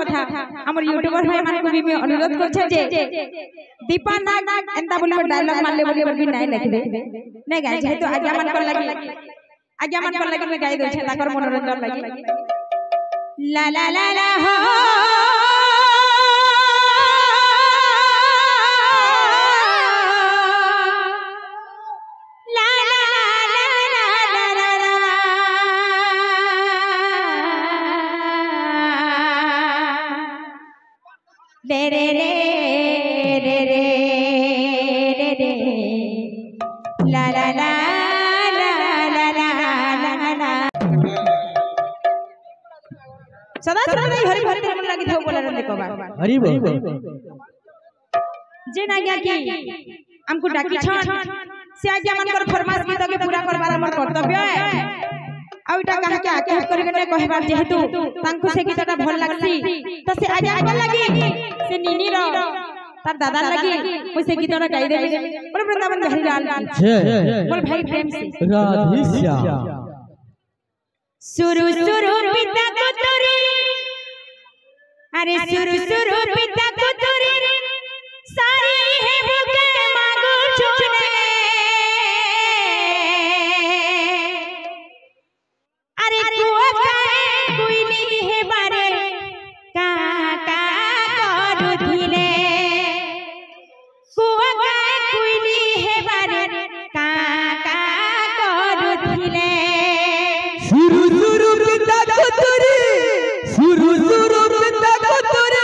कथा हमर यूट्यूबर भाई मान को भी मैं अनुरोध कर छे जे दीपा नाग एंता बोली डायलॉग मान ले बोली भी नहीं लिखबे नहीं गाय छै तो आज्ञा मान कर लगी मैं गाय दो छै ताकर मनोरंजन लगी ला ला ला ला हो रे रे रे रे रे रे रे ला ला ला ला ला ला ला सदा सदा हरि हरि मन लगी थो बोला रे को हरि बोल जे ना गया कि हमको डाकी छन से आज्ञा मन कर फरमाइश गीत के पूरा करबार हमर कर्तव्य है आउटा कहा के आके करके ने कहबार जेहेतु तांको से गीतटा भल लागसी तो से आज्ञा भल लागी से नीनी रो तार दादा लगी मु से गीतटा गाई देबे बोल वृंदावन बिहारी लाल बोल भाई प्रेम से राधे श्याम सुरु सुरु पिता को तोरे अरे सुरु सुरु पिता को तोरे सारी है भूखे मांगो छूने अरे कुआ काए कोई नहीं है बारे का करू दिले कुआ काए कोई नहीं है बारे का करू दिले सुरु सुरु पिता को तोरे सुरु सुरु पिता को तोरे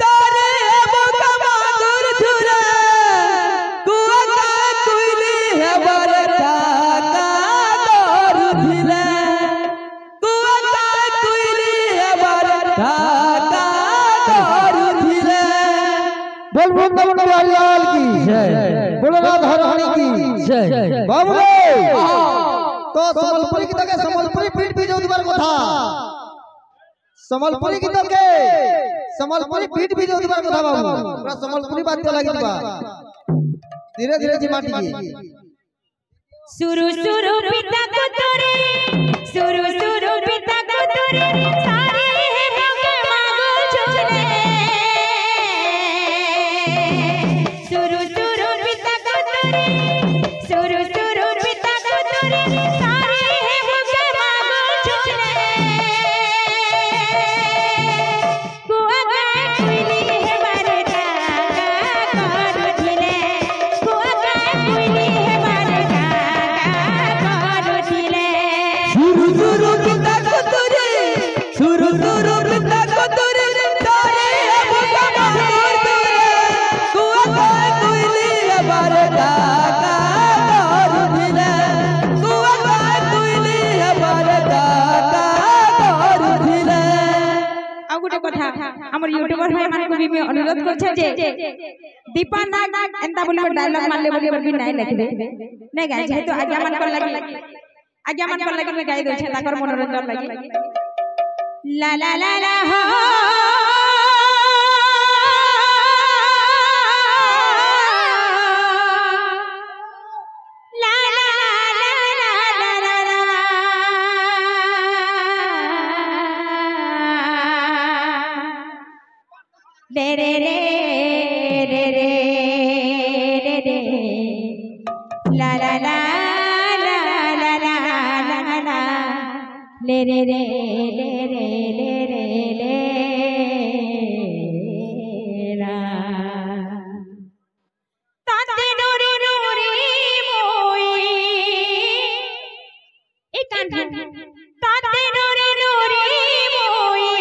सारे मौका मांगोर छुरे कुआ का कोइली है बरका का करू दिले कुआ का कोइली है बरका का करू दिले बोल वृंदावन बिहारी लाल की जय बोल राधा रानी की जय बाबू तो संबलपुरी गीत के संबलपुरी पीठ भी जो दुबार कथा संबलपुरी गीत के संबलपुरी पीठ भी जो दुबार कथा बाबू पूरा संबलपुरी बात लगी बा धीरे धीरे जी माटी की सुरु सुरु पिता को तोरे सुरु सुरु पिता को तोरे सारे है भूखे मांगो छूने सुरु सुरु पिता को तोरे सुरु सुरु पिता को तोरे सारे है भूखे मांगो छूने कुआ गाय कोइली है बारे का करू दिले कुआ गाय कोइली है बारे का करू दिले सुरु सुरु पिता को तोरे सुरु सुरु पिता को तोरे सारे भूखा मांगोर तोरे कुआ का कोइली है बरका का करू दिले कुआ का कोइली है बरका का करू दिले आ गुटे कथा हमर यूट्यूबर भाई मान को भी मैं अनुरोध कर छे जे दीपा नाग एंता बोली डायलॉग मान ले बोली भी नहीं लिखबे नहीं गाय छै तो आज्ञा मान कर लगी मैं गाई दो छै ताकर मनोरंजन लगी ला ला ला ला हो ला ला ला ला ला ला रे रे रे रे रे रे रे ला ला ला ला ला ला ला ला ले रे रे ले रे ले रे ले ला ताते डोरी डोरी मोई एक कान्हा ताते डोरी डोरी मोई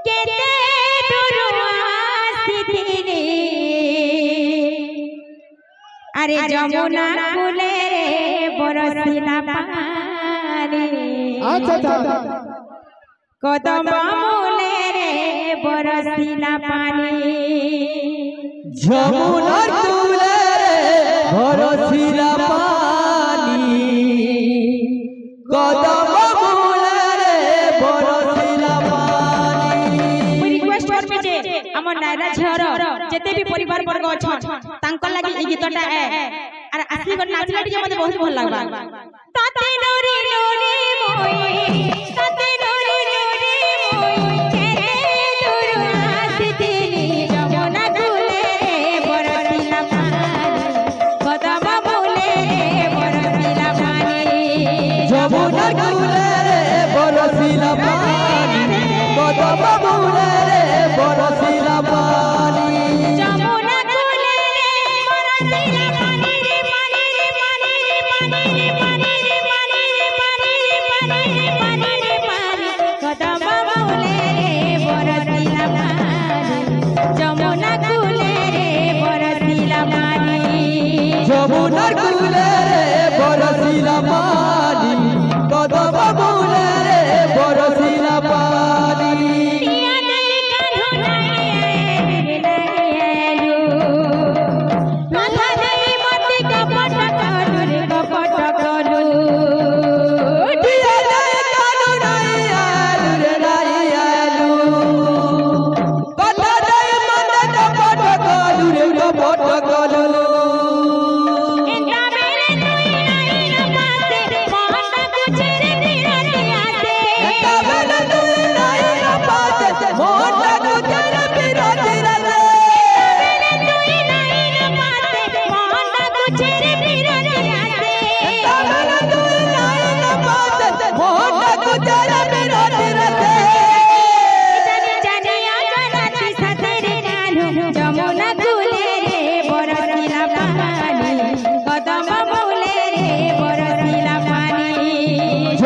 केते अरे जमुना कूले रे बरसिला पानी कदम मूले रे बरसिला पानी जमुना कूले रे बरसिला पानी कदम मूले रे बरसिला पानी रिक्वेस्ट करबे जे हमर नायरा झर जेते भी परिवार वर्ग अछन तांकर लागि ई गीतटा है अरे आसी गन नाचला टिके मते बहुत भल लागबा ताते नोरी नोरी मोई ताते नोरी नोरी मोई केरे कदम मूले रे बरसिला पानी যমুনা কূলে রে বরসিলা পানি রে পানি রে পানি রে পানি রে পানি রে পানি রে পানি রে পানি রে পানি রে পানি কদম মূলে রে বরসিলা পানি যমুনা কূলে রে বরসিলা পানি যমুনার কূলে রে বরসিলা পানি কদম মূলে রে বরসিলা পানি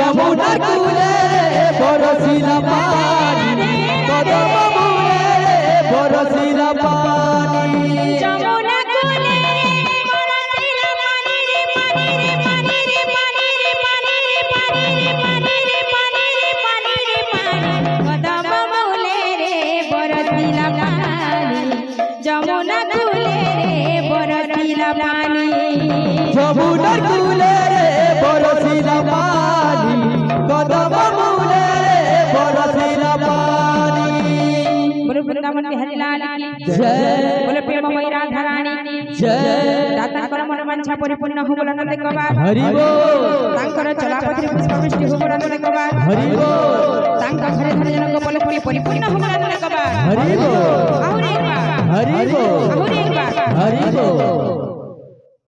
যমুনার কূলে রে বরসিলা পানি কদম মূলে রে বরসিলা পানি যমুনা কূলে রে বরসিলা পানি রে পানি রে পানি রে পানি রে পানি রে পানি রে পানি রে পানি রে পানি রে পানি কদম মূলে রে বরসিলা পানি যমুনা কূলে রে বরসিলা পানি যমুনার কূলে রে বরসিলা পানি কদম মূলে রে বরসিলা পানি बोलो वृंदावन बिहारी लाल की जय बोलो प्रेममयी राधा रानी की जय दाता कर मन वांछा परिपूर्ण हो बोलो नंद कबार हरि बोल तांकर चलापति पुष्पवृष्टि हो बोलो नंद कबार हरि बोल तांका घरे घरे जनक बोलो परिपूर्ण हो बोलो नंद कबार हरि बोल आहुरे एक बार हरि बोल आहुरे एक बार हरि बोल